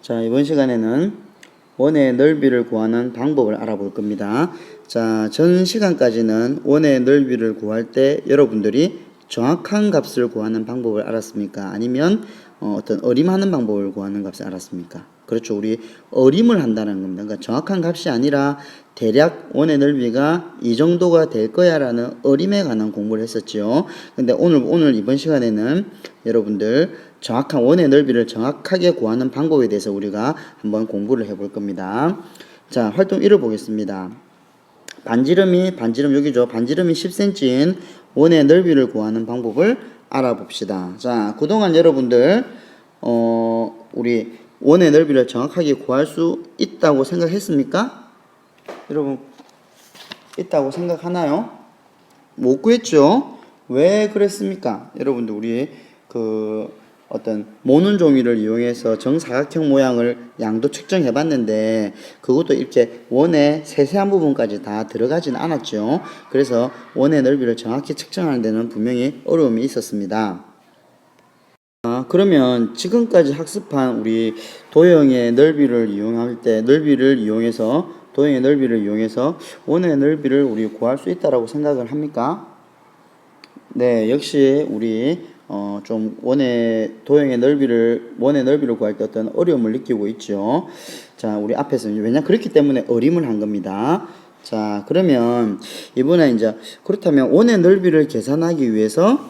자, 이번 시간에는 원의 넓이를 구하는 방법을 알아볼 겁니다. 자, 전 시간까지는 원의 넓이를 구할 때 여러분들이 정확한 값을 구하는 방법을 알았습니까? 아니면 어떤 어림하는 방법을 구하는 값을 알았습니까? 그렇죠. 우리 어림을 한다는 겁니다. 그러니까 정확한 값이 아니라 대략 원의 넓이가 이 정도가 될 거야 라는 어림에 관한 공부를 했었죠. 근데 오늘 이번 시간에는 여러분들 정확한 원의 넓이를 정확하게 구하는 방법에 대해서 우리가 한번 공부를 해볼 겁니다. 자, 활동 1을 보겠습니다. 반지름 여기죠. 반지름이 10cm인 원의 넓이를 구하는 방법을 알아봅시다. 자, 그동안 여러분들 우리 원의 넓이를 정확하게 구할 수 있다고 생각했습니까? 여러분 있다고 생각하나요? 못 구했죠? 왜 그랬습니까? 여러분들 우리 어떤 모는 종이를 이용해서 정사각형 모양을 양도 측정해 봤는데 그것도 이렇게 원의 세세한 부분까지 다 들어가지는 않았죠. 그래서 원의 넓이를 정확히 측정하는 데는 분명히 어려움이 있었습니다. 그러면 지금까지 학습한 우리 도형의 넓이를 이용할 때 도형의 넓이를 이용해서 원의 넓이를 우리 구할 수 있다라고 생각을 합니까? 네, 역시 우리 좀 원의 넓이를 구할 때 어떤 어려움을 느끼고 있죠. 자, 우리 앞에서 그렇기 때문에 어림을 한 겁니다. 자, 그러면 이번에 이제 그렇다면 원의 넓이를 계산하기 위해서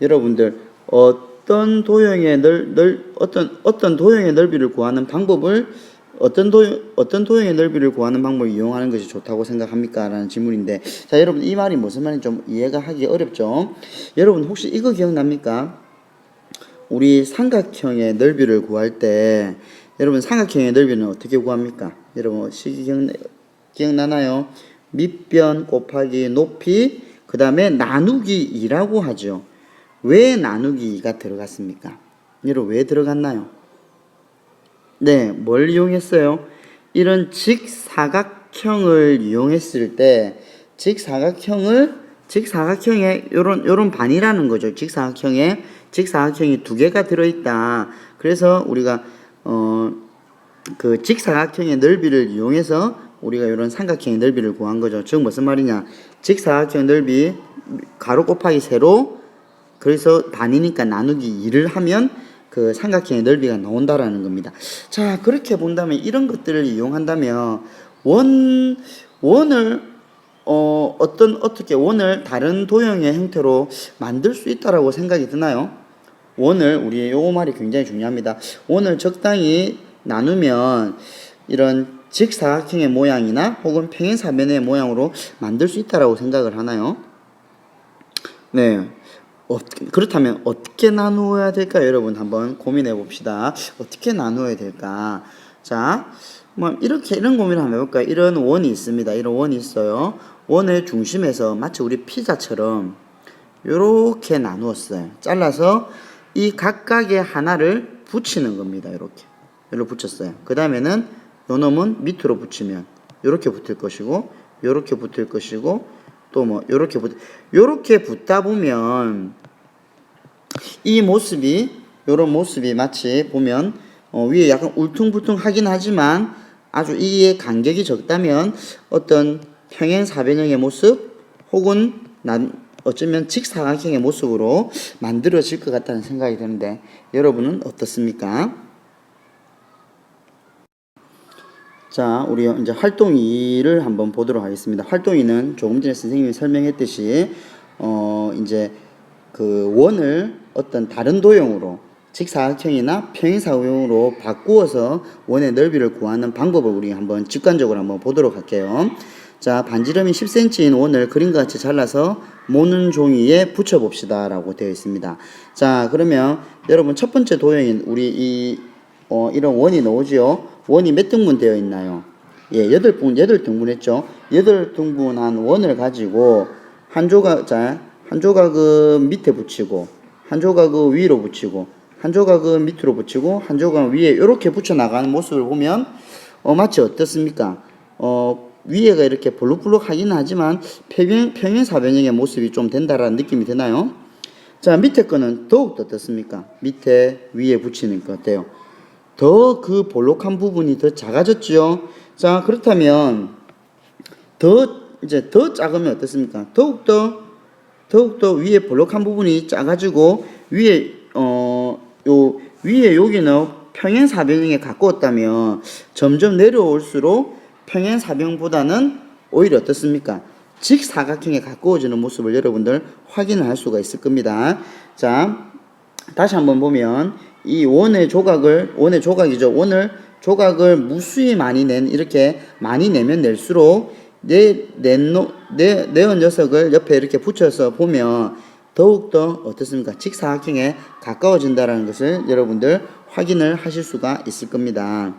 여러분들 어떤 도형의 넓이를 구하는 방법을 어떤 도형의 넓이를 구하는 방법을 이용하는 것이 좋다고 생각합니까? 라는 질문인데, 자, 여러분 이 말이 무슨 말인지 좀 이해가 하기 어렵죠? 여러분 혹시 이거 기억납니까? 우리 삼각형의 넓이를 구할 때 여러분 삼각형의 넓이는 어떻게 구합니까? 여러분 식이 기억나나요? 밑변 곱하기 높이 그 다음에 나누기 2라고 하죠. 왜 나누기 2가 들어갔습니까? 여러분 왜 들어갔나요? 네, 뭘 이용했어요? 이런 직사각형을 이용했을 때 직사각형에 요런 반이라는 거죠. 직사각형이 두 개가 들어있다. 그래서 우리가 그 직사각형의 넓이를 이용해서 우리가 이런 삼각형의 넓이를 구한 거죠. 즉 무슨 말이냐? 직사각형 넓이 가로 곱하기 세로 그래서 반이니까 나누기 2를 하면 그 삼각형의 넓이가 나온다라는 겁니다. 자, 그렇게 본다면 이런 것들을 이용한다면 원을 원을 다른 도형의 형태로 만들 수 있다라고 생각이 드나요? 우리 요 말이 굉장히 중요합니다. 원을 적당히 나누면 이런 직사각형의 모양이나 혹은 평행사변의 모양으로 만들 수 있다라고 생각을 하나요? 네. 그렇다면 어떻게 나누어야 될까요? 여러분 한번 고민해 봅시다. 어떻게 나누어야 될까? 자, 이런 고민을 한번 해볼까요? 이런 원이 있습니다. 이런 원이 있어요. 원의 중심에서 마치 우리 피자처럼 이렇게 나누었어요. 잘라서 이 각각의 하나를 붙이는 겁니다. 이렇게 붙였어요. 그 다음에는 요 놈은 밑으로 붙이면 이렇게 붙을 것이고 이렇게 붙을 것이고 또 요렇게 붙다 보면 요런 모습이 마치 보면 위에 약간 울퉁불퉁 하긴 하지만 아주 이게 간격이 적다면 어떤 평행사변형의 모습 혹은 어쩌면 직사각형의 모습으로 만들어질 것 같다는 생각이 드는데 여러분은 어떻습니까? 자, 우리 이제 활동 2를 한번 보도록 하겠습니다. 활동 2는 조금 전에 선생님이 설명했듯이 이제 그 원을 어떤 다른 도형으로 직사각형이나 평행사각형으로 바꾸어서 원의 넓이를 구하는 방법을 우리 한번 직관적으로 한번 보도록 할게요. 자, 반지름이 10cm인 원을 그림과 같이 잘라서 모는 종이에 붙여 봅시다 라고 되어 있습니다. 자, 그러면 여러분 첫 번째 도형인 우리 이런 원이 나오지요. 원이 몇 등분 되어 있나요? 예, 8등분 했죠. 8등분한 원을 가지고 한 조각은 밑에 붙이고 한 조각은 위로 붙이고 한 조각은 밑으로 붙이고 한 조각은 위에 이렇게 붙여 나가는 모습을 보면 마치 어떻습니까? 위에가 이렇게 볼록볼록 하긴 하지만 평행사변형의 모습이 좀 된다라는 느낌이 드나요? 자, 밑에 거는 더욱더 어떻습니까? 밑에 위에 붙이는 거 어때요? 더 그 볼록한 부분이 더 작아졌죠. 자, 그렇다면 더 작으면 어떻습니까? 더욱더 위에 볼록한 부분이 작아지고 요 위에 여기는 평행사변형에 가까웠다면 점점 내려올수록 평행사변보다는 오히려 어떻습니까? 직사각형에 가까워지는 모습을 여러분들 확인을 할 수가 있을 겁니다. 자, 다시 한번 보면 이 원의 조각이죠. 원을 조각을 무수히 많이 이렇게 많이 내면 낼수록 내은 녀석을 옆에 이렇게 붙여서 보면 더욱더 어떻습니까? 직사각형에 가까워진다는 것을 여러분들 확인을 하실 수가 있을 겁니다.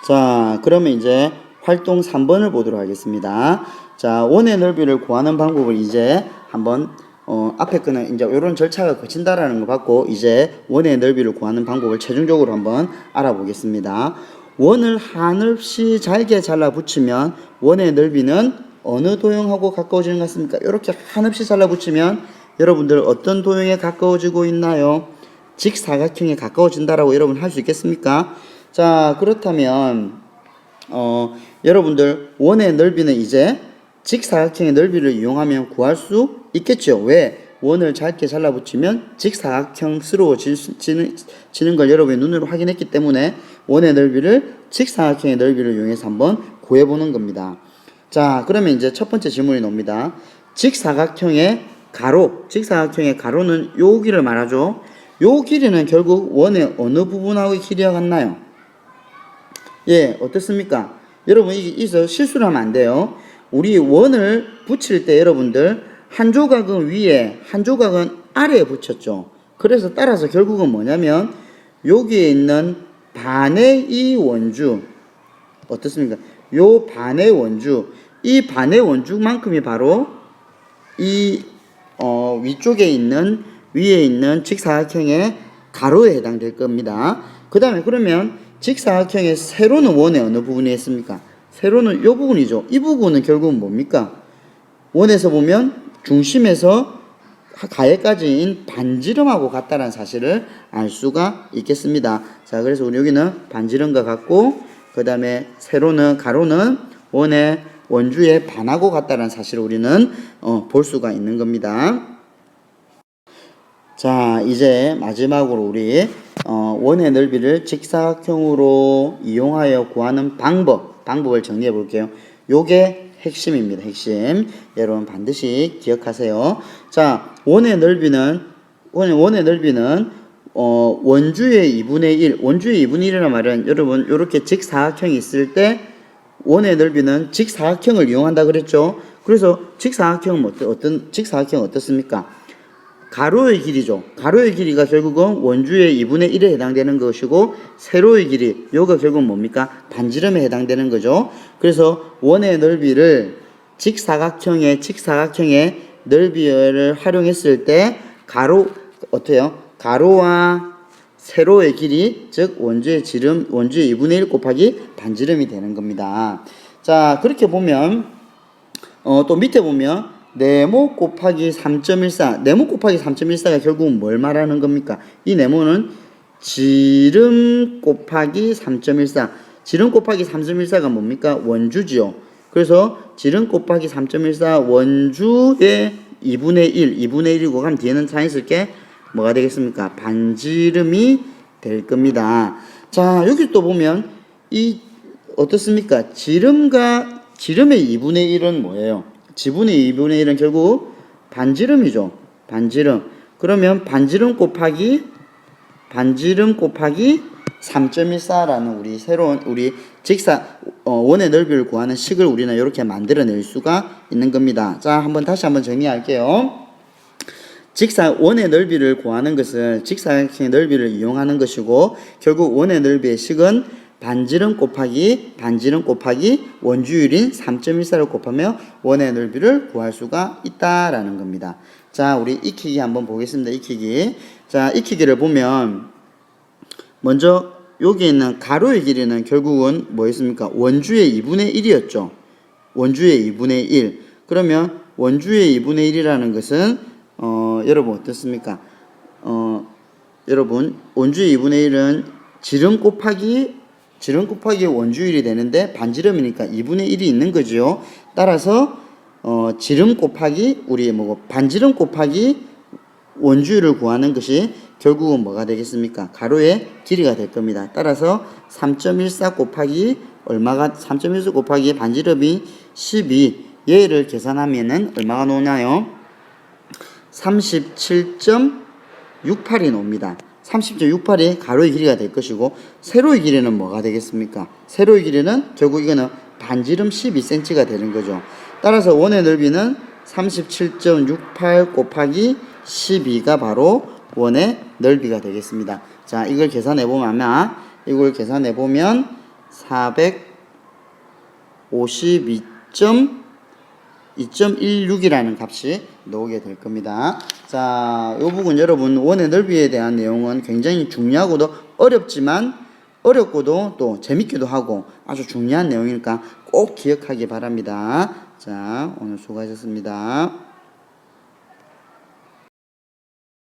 자, 그러면 이제 활동 3번을 보도록 하겠습니다. 자, 원의 넓이를 구하는 방법을 이제 한번 앞에 거는 이제 이런 절차가 거친다라는 거 받고 이제 원의 넓이를 구하는 방법을 최종적으로 한번 알아보겠습니다. 원을 한없이 잘게 잘라 붙이면 원의 넓이는 어느 도형하고 가까워지는 것 같습니까? 이렇게 한없이 잘라 붙이면 여러분들 어떤 도형에 가까워지고 있나요? 직사각형에 가까워진다라고 여러분 할 수 있겠습니까? 자, 그렇다면 여러분들 원의 넓이는 이제 직사각형의 넓이를 이용하면 구할 수 있겠죠. 왜? 원을 짧게 잘라붙이면 직사각형스러워지는 걸 여러분의 눈으로 확인했기 때문에 원의 넓이를 직사각형의 넓이를 이용해서 한번 구해보는 겁니다. 자, 그러면 이제 첫 번째 질문이 나옵니다. 직사각형의 가로는 요 길을 말하죠. 요 길이는 결국 원의 어느 부분하고의 길이와 같나요? 예, 어떻습니까? 여러분, 여기서 실수를 하면 안 돼요. 우리 원을 붙일 때 여러분들 한 조각은 위에, 한 조각은 아래에 붙였죠. 그래서 따라서 결국은 뭐냐면 여기에 있는 반의 이 원주, 어떻습니까? 요 반의 원주, 이 반의 원주만큼이 바로 이 위쪽에 있는 위에 있는 직사각형의 가로에 해당될 겁니다. 그 다음에 그러면 직사각형의 세로는 원의 어느 부분에 있습니까? 세로는 이 부분이죠. 이 부분은 결국은 뭡니까? 원에서 보면 중심에서 가해까지인 반지름하고 같다는 사실을 알 수가 있겠습니다. 자, 그래서 우리 여기는 반지름과 같고 그 다음에 가로는 원의 원주의 반하고 같다는 사실을 우리는 볼 수가 있는 겁니다. 자, 이제 마지막으로 우리 원의 넓이를 직사각형으로 이용하여 구하는 방법을 정리해 볼게요. 요게 핵심입니다. 핵심. 여러분 반드시 기억하세요. 자, 원의 넓이는 원주의 2분의 1. 원주의 2분의 1이라는 말은 여러분 요렇게 직사각형이 있을 때 원의 넓이는 직사각형을 이용한다 그랬죠. 그래서 직사각형은 어떻습니까? 가로의 길이죠. 가로의 길이가 결국은 원주의 2분의 1에 해당되는 것이고 세로의 길이 요가 결국은 뭡니까? 반지름에 해당되는 거죠. 그래서 원의 넓이를 직사각형의 넓이를 활용했을 때 가로와 세로의 길이 즉 원주의 2분의 1 곱하기 반지름이 되는 겁니다. 자, 그렇게 보면 또 밑에 보면 네모 곱하기 3.14가 결국은 뭘 말하는 겁니까? 이 네모는 지름 곱하기 3.14. 지름 곱하기 3.14가 뭡니까? 원주지요. 그래서 지름 곱하기 3.14 원주의 2분의 1이고 그럼 뒤에는 자연스럽게 뭐가 되겠습니까? 반지름이 될 겁니다. 자, 여기 또 보면 어떻습니까? 지름의 2분의 1은 뭐예요? 지분의 2분의 1은 결국 반지름이죠. 반지름. 그러면 반지름 곱하기 3.14라는 우리 새로운 원의 넓이를 구하는 식을 우리는 이렇게 만들어낼 수가 있는 겁니다. 자, 다시 한번 정리할게요. 원의 넓이를 구하는 것은 직사각형의 넓이를 이용하는 것이고 결국 원의 넓이의 식은 반지름 곱하기 원주율인 3.14를 곱하며 원의 넓이를 구할 수가 있다라는 겁니다. 자, 우리 익히기 한번 보겠습니다. 자, 익히기를 보면 먼저 여기 있는 가로의 길이는 결국은 뭐였습니까? 원주의 2분의 1이었죠. 원주의 2분의 1. 그러면 원주의 2분의 1이라는 것은 여러분 어떻습니까? 여러분 원주의 2분의 1은 지름 곱하기 원주율이 되는데 반지름이니까 2분의 1이 있는 거죠. 따라서 지름 곱하기 반지름 곱하기 원주율을 구하는 것이 결국은 뭐가 되겠습니까? 가로의 길이가 될 겁니다. 따라서 3.14 곱하기 3.14 곱하기 반지름이 12, 얘를 계산하면은 얼마가 나오나요? 37.68이 나옵니다. 30.68이 가로의 길이가 될 것이고, 세로의 길이는 뭐가 되겠습니까? 세로의 길이는 결국 이거는 반지름 12cm가 되는 거죠. 따라서 원의 넓이는 37.68 곱하기 12가 바로 원의 넓이가 되겠습니다. 자, 이걸 계산해 보면 452.2.16이라는 값이 나오게 될 겁니다. 자, 이 부분 여러분 원의 넓이에 대한 내용은 굉장히 중요하고도 어렵고도 또 재밌기도 하고 아주 중요한 내용이니까 꼭 기억하기 바랍니다. 자, 오늘 수고하셨습니다.